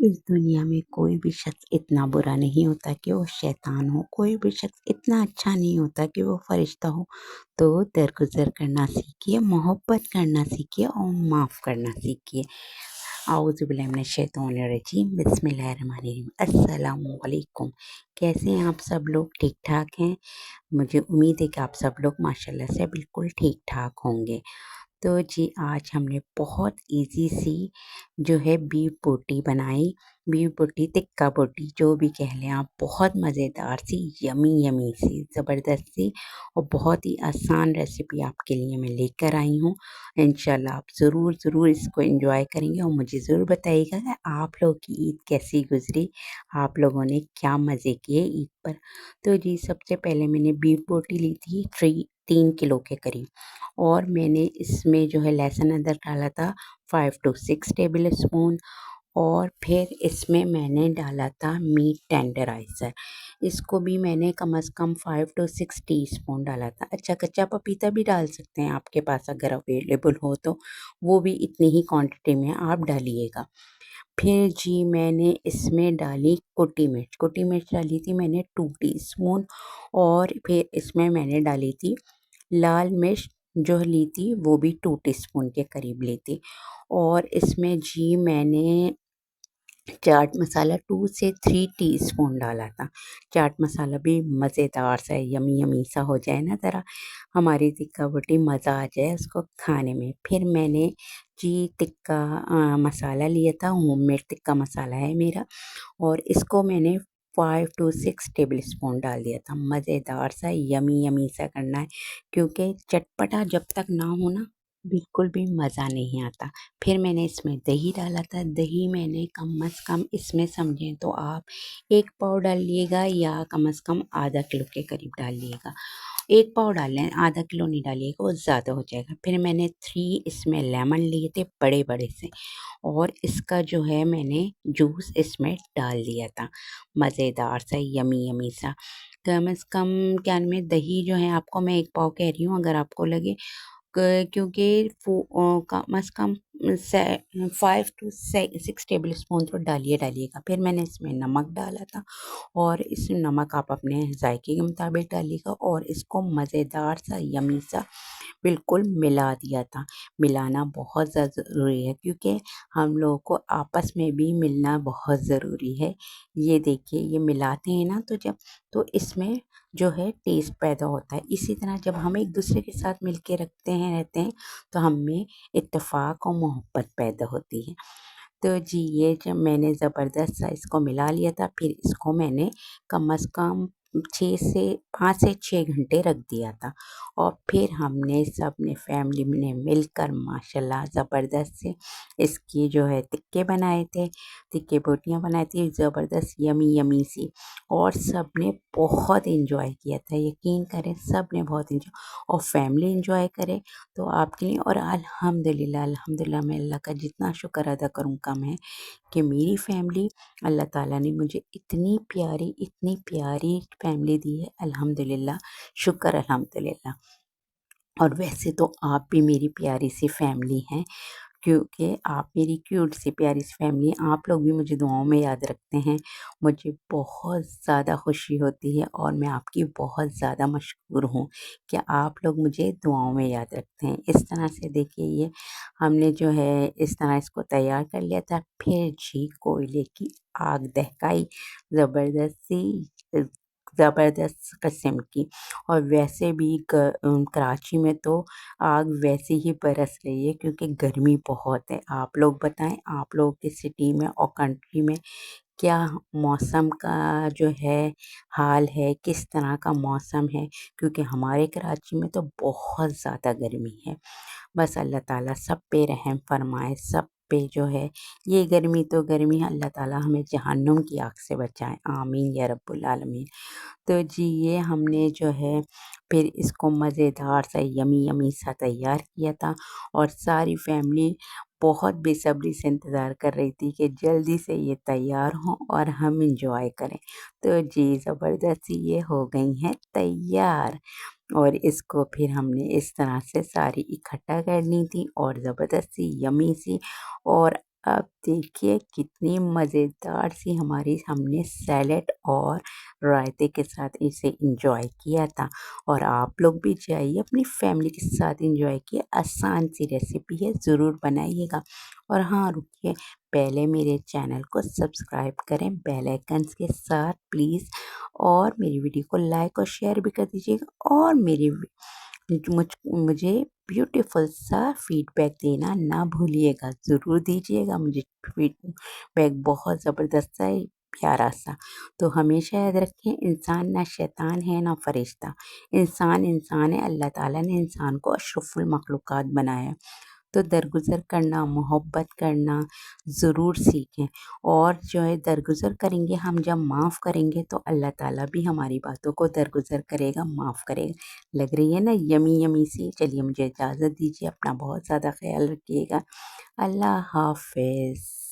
इस दुनिया में कोई भी शख्स इतना बुरा नहीं होता कि वो शैतान हो, कोई भी शख्स इतना अच्छा नहीं होता कि वो फरिश्ता हो। तो दरगुज़र करना सीखिए, मोहब्बत करना सीखिए और माफ़ करना सीखिए। औज़ु बिल्लाहि मिनश शैतानिर रजीम, बिस्मिल्लाहिर्रहमानिर्रहीम। अस्सलामु अलैकुम। कैसे हैं आप सब लोग? ठीक-ठाक हैं? मुझे उम्मीद है कि आप सब लोग माशाल्लाह से बिल्कुल ठीक-ठाक होंगे। तो जी आज हमने बहुत इजी सी जो है बीफ बोटी बनाई। बीफ बोटी, टिक्का बोटी जो भी कह लें आप, बहुत मज़ेदार सी, यमी यमी सी, ज़बरदस्त सी और बहुत ही आसान रेसिपी आपके लिए मैं लेकर आई हूँ। इंशाल्लाह आप ज़रूर इसको एंजॉय करेंगे और मुझे ज़रूर बताइएगा कि आप लोगों की ईद कैसी गुज़री, आप लोगों ने क्या मज़े किए ईद पर। तो जी सबसे पहले मैंने बीफ बोटी ली थी 3 किलो के करीब, और मैंने इसमें जो है लहसुन अदरक डाला था 5 to 6 टेबल स्पून, और फिर इसमें मैंने डाला था मीट टेंडराइज़र। इसको भी मैंने कम से कम 5 to 6 टीस्पून डाला था। अच्छा, कच्चा पपीता भी डाल सकते हैं आपके पास अगर अवेलेबल हो तो, वो भी इतनी ही क्वांटिटी में आप डालिएगा। फिर जी मैंने इसमें डाली कुटी मिर्च डाली थी मैंने 2 टीस्पून, और फिर इसमें मैंने डाली थी लाल मिर्च, जो ली थी वो भी 2 टीस्पून के करीब ली थी। और इसमें जी मैंने चाट मसाला 2 से 3 टीस्पून डाला था। चाट मसाला भी मज़ेदार सा यमी यमी सा हो जाए ना, ज़रा हमारी टिक्का बोटी मज़ा आ जाए उसको खाने में। फिर मैंने जी टिक्का मसाला लिया था, होममेड टिक्का मसाला है मेरा, और इसको मैंने 5 to 6 टेबल स्पून डाल दिया था। मज़ेदार सा यमी यमी सा करना है, क्योंकि चटपटा जब तक ना हो ना, बिल्कुल भी मज़ा नहीं आता। फिर मैंने इसमें दही डाला था। दही मैंने कम से कम इसमें समझें तो आप 1 पाव डालिएगा या कम से कम आधा किलो के करीब डालिएगा। 1 पाव डालें, आधा किलो नहीं डालिएगा, वो ज़्यादा हो जाएगा। फिर मैंने 3 इसमें लेमन लिए थे बड़े-बड़े से, और इसका जो है मैंने जूस इसमें डाल दिया था। मज़ेदार सा यमी यमी सा। कम से कम क्या नाम है, दही जो है आपको मैं 1 पाव कह रही हूँ, अगर आपको लगे क्योंकि कम से कम 5 to 6 टेबल स्पून तो डालिएगा। फिर मैंने इसमें नमक डाला था, और इस नमक आप अपने जायके के मुताबिक डालिएगा, और इसको मज़ेदार सा यमी सा बिल्कुल मिला दिया था। मिलाना बहुत ज़्यादा ज़रूरी है, क्योंकि हम लोगों को आपस में भी मिलना बहुत ज़रूरी है। ये देखिए, ये मिलाते हैं ना तो जब, तो इसमें जो है टेस्ट पैदा होता है। इसी तरह जब हम एक दूसरे के साथ मिल के रहते हैं तो हम में इत्तेफाक और मोहब्बत पैदा होती है। तो जी ये जब मैंने ज़बरदस्त सा इसको मिला लिया था, फिर इसको मैंने कम से कम 5 से 6 घंटे रख दिया था। और फिर हमने सब ने फैमिली ने मिलकर माशाल्लाह ज़बरदस्त से इसकी जो है टिक्के बनाए थे, टिक्के बोटियाँ बनाई थी ज़बरदस्त यमी यमी सी, और सब ने बहुत एंजॉय किया था। यकीन करें सब ने बहुत एंजॉय, और फैमिली एंजॉय करे तो आपके लिए। और अल्हम्दुलिल्लाह मैं अल्लाह का जितना शुक्र अदा करूँ कम है कि मेरी फैमिली, अल्लाह ताला ने मुझे इतनी प्यारी फैमिली दी है। अल्हम्दुलिल्लाह, शुक्र अल्हम्दुलिल्लाह। और वैसे तो आप भी मेरी प्यारी सी फैमिली हैं, क्योंकि आप मेरी क्यूट सी प्यारी सी फैमिली हैं। आप लोग भी मुझे दुआओं में याद रखते हैं। मुझे बहुत ज़्यादा खुशी होती है, और मैं आपकी बहुत ज़्यादा मशकूर हूँ कि आप लोग मुझे दुआओं में याद रखते हैं। इस तरह से देखिए, ये हमने जो है इस तरह इसको तैयार कर लिया था। फिर जी कोयले की आग दहकाई ज़बरदस्त किस्म की। और वैसे भी कराची में तो आग वैसे ही बरस रही है, क्योंकि गर्मी बहुत है। आप लोग बताएं, आप लोगों की सिटी में और कंट्री में क्या मौसम का जो है हाल है, किस तरह का मौसम है, क्योंकि हमारे कराची में तो बहुत ज़्यादा गर्मी है। बस अल्लाह ताला सब पे रहम फरमाए, सब पे जो है ये गर्मी तो गर्मी है, अल्लाह ताला हमें जहन्नुम की आग से बचाए, आमीन या रब्बुल आलमीन। तो जी ये हमने जो है फिर इसको मज़ेदार सा यमी यमी सा तैयार किया था, और सारी फैमिली बहुत बेसब्री से इंतज़ार कर रही थी कि जल्दी से ये तैयार हों और हम इंजॉय करें। तो जी ज़बरदस्ती ये हो गई हैं तैयार, और इसको फिर हमने इस तरह से सारी इकट्ठा करनी थी, और ज़बरदस्ती यमी सी, और अब देखिए कितनी मज़ेदार सी हमारी हमने सैलेड और रायते के साथ इसे एंजॉय किया था। और आप लोग भी जाइए अपनी फैमिली के साथ एंजॉय किए। आसान सी रेसिपी है, ज़रूर बनाइएगा। और हाँ रुकिए, पहले मेरे चैनल को सब्सक्राइब करें बेल आइकन्स के साथ प्लीज़, और मेरी वीडियो को लाइक और शेयर भी कर दीजिएगा। और मुझे ब्यूटीफुल सा फीडबैक देना ना भूलिएगा, ज़रूर दीजिएगा मुझे फीडबैक, बहुत ज़बरदस्त सा प्यारा सा। तो हमेशा याद रखें, इंसान ना शैतान है ना फरिश्ता, इंसान इंसान है। अल्लाह ताला ने इंसान को अशरफुल मखलूक़ात बनाया। तो दरगुज़र करना, मोहब्बत करना ज़रूर सीखें। और जो है दरगुज़र करेंगे हम, जब माफ़ करेंगे तो अल्लाह ताला भी हमारी बातों को दरगुज़र करेगा, माफ़ करेगा। लग रही है ना यमी यमी सी? चलिए मुझे इजाज़त दीजिए, अपना बहुत ज़्यादा ख़्याल रखिएगा। अल्लाह हाफ़िज़।